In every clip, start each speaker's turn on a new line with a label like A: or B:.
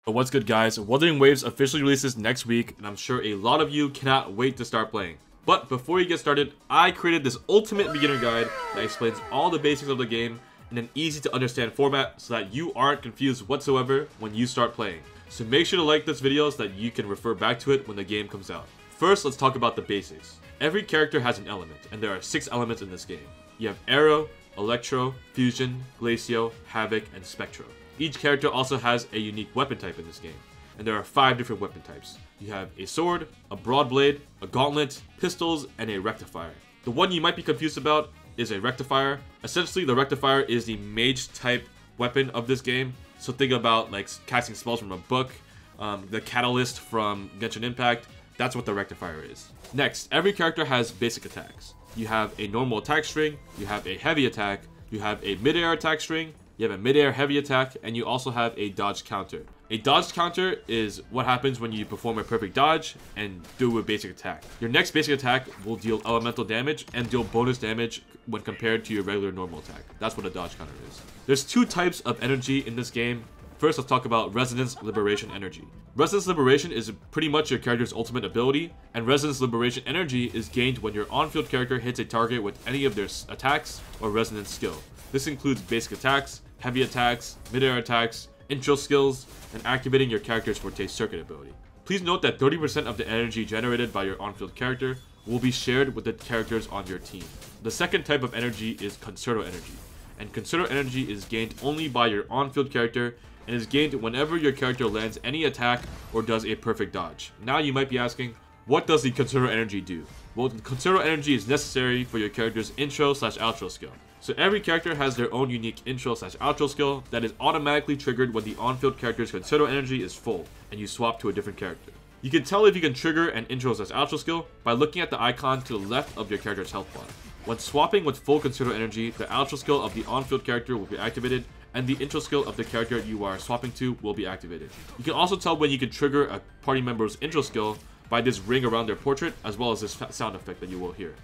A: But what's good, guys? Wuthering Waves officially releases next week, and I'm sure a lot of you cannot wait to start playing. But before you get started, I created this ultimate beginner guide that explains all the basics of the game in an easy to understand format so that you aren't confused whatsoever when you start playing. So make sure to like this video so that you can refer back to it when the game comes out. First, let's talk about the basics. Every character has an element, and there are 6 elements in this game. You have Aero, Electro, Fusion, Glacio, Havoc, and Spectro. Each character also has a unique weapon type in this game, and there are 5 different weapon types. You have a sword, a broad blade, a gauntlet, pistols, and a rectifier. The one you might be confused about is a rectifier. Essentially, the rectifier is the mage type weapon of this game, so think about like casting spells from a book, the catalyst from Genshin Impact. That's what the rectifier is. Next, every character has basic attacks. You have a normal attack string, you have a heavy attack, you have a mid-air attack string, you have a mid-air heavy attack, and you also have a dodge counter. A dodge counter is what happens when you perform a perfect dodge and do a basic attack. Your next basic attack will deal elemental damage and deal bonus damage when compared to your regular normal attack. That's what a dodge counter is. There's 2 types of energy in this game. First, let's talk about Resonance Liberation Energy. Resonance Liberation is pretty much your character's ultimate ability, and Resonance Liberation Energy is gained when your on-field character hits a target with any of their attacks or resonance skill. This includes basic attacks, heavy attacks, mid-air attacks, intro skills, and activating your character's Forte Circuit ability. Please note that 30% of the energy generated by your on-field character will be shared with the characters on your team. The second type of energy is Concerto Energy, and Concerto Energy is gained only by your on-field character and is gained whenever your character lands any attack or does a perfect dodge. Now you might be asking, what does the Concerto Energy do? Well, the Concerto Energy is necessary for your character's intro/outro skill. So every character has their own unique intro/outro skill that is automatically triggered when the on-field character's Concerto Energy is full and you swap to a different character. You can tell if you can trigger an intro/outro skill by looking at the icon to the left of your character's health bar. When swapping with full Concerto Energy, the outro skill of the on-field character will be activated, and the intro skill of the character you are swapping to will be activated. You can also tell when you can trigger a party member's intro skill by this ring around their portrait, as well as this sound effect that you will hear.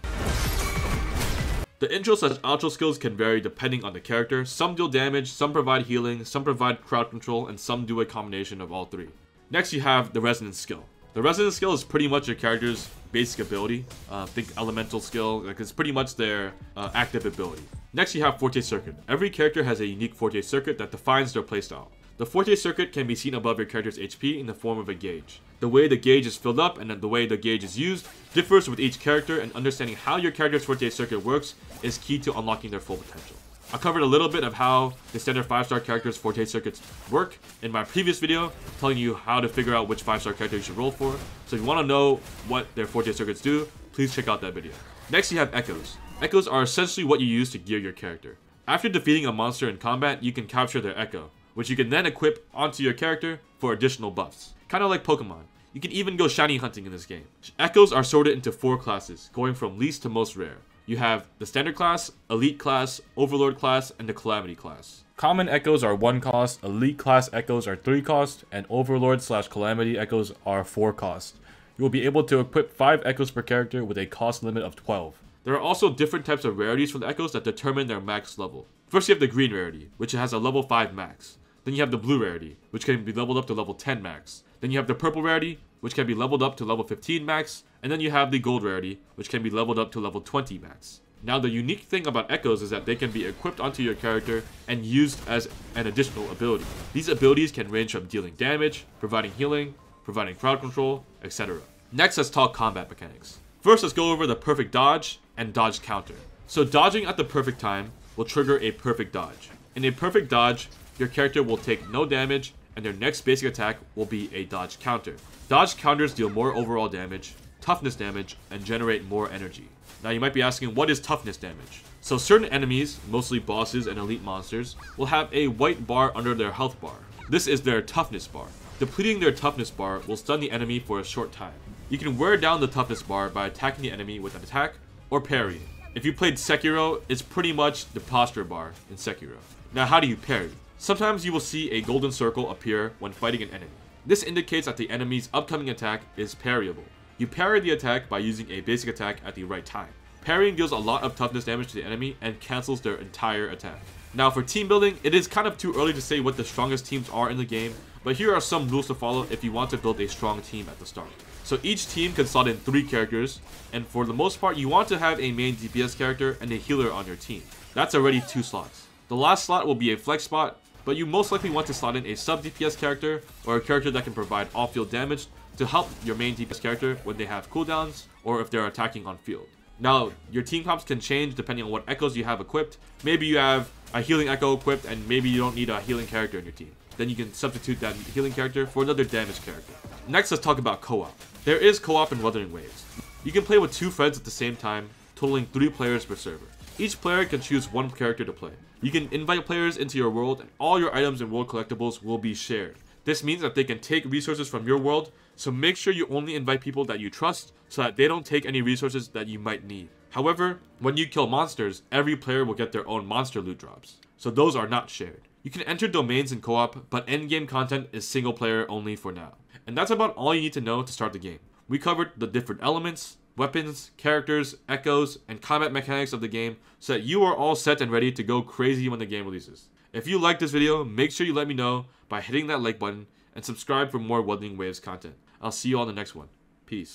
A: The intro/outro skills can vary depending on the character. Some deal damage, some provide healing, some provide crowd control, and some do a combination of all 3. Next, you have the resonance skill. The resonance skill is pretty much your character's basic ability. Think elemental skill, like it's pretty much their active ability. Next, you have Forte Circuit. Every character has a unique Forte Circuit that defines their playstyle. The Forte Circuit can be seen above your character's HP in the form of a gauge. The way the gauge is filled up and the way the gauge is used differs with each character, and understanding how your character's Forte Circuit works is key to unlocking their full potential. I covered a little bit of how the standard 5-star character's Forte Circuits work in my previous video, telling you how to figure out which 5-star character you should roll for. So if you want to know what their Forte Circuits do, please check out that video. Next, you have Echoes. Echoes are essentially what you use to gear your character. After defeating a monster in combat, you can capture their Echo, which you can then equip onto your character for additional buffs. Kind of like Pokemon. You can even go shiny hunting in this game. Echoes are sorted into 4 classes, going from least to most rare. You have the Standard class, Elite class, Overlord class, and the Calamity class. Common Echoes are 1 cost, Elite class Echoes are 3 cost, and Overlord/Calamity Echoes are 4 cost. You will be able to equip 5 Echoes per character with a cost limit of 12. There are also different types of rarities for the Echoes that determine their max level. First, you have the green rarity, which has a level 5 max. Then you have the blue rarity, which can be leveled up to level 10 max. Then you have the purple rarity, which can be leveled up to level 15 max. And then you have the gold rarity, which can be leveled up to level 20 max. Now, the unique thing about Echoes is that they can be equipped onto your character and used as an additional ability. These abilities can range from dealing damage, providing healing, providing crowd control, etc. Next, let's talk combat mechanics. First, let's go over the perfect dodge and dodge counter. So dodging at the perfect time will trigger a perfect dodge. In a perfect dodge, your character will take no damage, and their next basic attack will be a dodge counter. Dodge counters deal more overall damage, toughness damage, and generate more energy. Now you might be asking, what is toughness damage? So certain enemies, mostly bosses and elite monsters, will have a white bar under their health bar. This is their toughness bar. Depleting their toughness bar will stun the enemy for a short time. You can wear down the toughness bar by attacking the enemy with an attack or parry. If you played Sekiro, it's pretty much the posture bar in Sekiro. Now, how do you parry? Sometimes you will see a golden circle appear when fighting an enemy. This indicates that the enemy's upcoming attack is parryable. You parry the attack by using a basic attack at the right time. Parrying deals a lot of toughness damage to the enemy and cancels their entire attack. Now for team building, it is kind of too early to say what the strongest teams are in the game, But here are some rules to follow if you want to build a strong team at the start. So each team can slot in 3 characters, and for the most part you want to have a main DPS character and a healer on your team. That's already 2 slots. The last slot will be a flex spot, but you most likely want to slot in a sub DPS character or a character that can provide off-field damage to help your main DPS character when they have cooldowns or if they're attacking on field. Now, your team comps can change depending on what echoes you have equipped. Maybe you have a healing echo equipped and maybe you don't need a healing character in your team. Then you can substitute that healing character for another damage character. Next, let's talk about co-op. There is co-op in Wuthering Waves. You can play with 2 friends at the same time, totaling 3 players per server. Each player can choose 1 character to play. You can invite players into your world and all your items and world collectibles will be shared. This means that they can take resources from your world, so make sure you only invite people that you trust so that they don't take any resources that you might need. However, when you kill monsters, every player will get their own monster loot drops, so those are not shared. You can enter domains in co-op, but endgame content is single player only for now. And that's about all you need to know to start the game. We covered the different elements, weapons, characters, echoes, and combat mechanics of the game so that you are all set and ready to go crazy when the game releases. If you liked this video, make sure you let me know by hitting that like button and subscribe for more Wuthering Waves content. I'll see you on the next one. Peace.